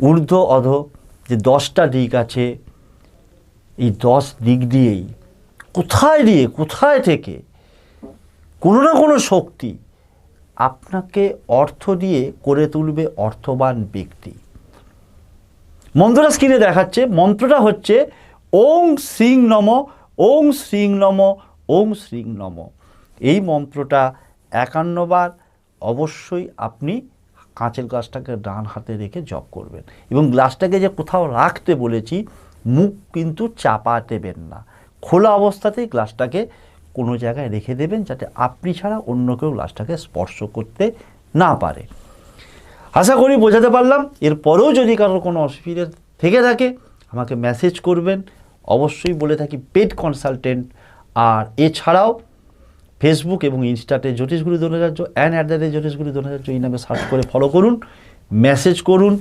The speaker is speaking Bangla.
ঊর্ধ্ব অধ যে 10টা দিক আছে, এই 10 দিক দিয়েই কোথায় থেকে কোনো না কোনো শক্তি আপনাকে অর্থ দিয়ে করে তুলবে অর্থবান ব্যক্তি। মন্ত্রটা স্ক্রিনে দেখাচ্ছে, মন্ত্রটা হচ্ছে ওং শ্রীং নম, ওং শ্রীং নম, ওং শ্রীং নম। এই মন্ত্রটা 51 বার অবশ্যই আপনি কাঁচের গ্লাসটাকে ডান হাতে রেখে জপ করবেন, এবং গ্লাসটাকে যে কোথাও রাখতে বলেছি, মুখ কিন্তু চাপা দেবেন না, খোলা অবস্থাতেই গ্লাসটাকে কোনো জায়গায় রেখে দেবেন, যাতে আপনি ছাড়া অন্য কেউ গ্লাসটাকে স্পর্শ করতে না পারে। আশা করি বোঝাতে পারলাম। এরপরেও যদি কারোর কোনো অসুবিধা থেকে থাকে আমাকে মেসেজ করবেন। অবশ্যই বলে থাকি পেড কনসালটেন্ট, আর এছাড়াও ফেসবুক এবং ইনস্টাতে জ্যোতিষগুরু দ্রোণাচার্য @জ্যোতিষগুরু দ্রোণাচার্য এই নামে সার্চ করে ফলো করুন, মেসেজ করুন।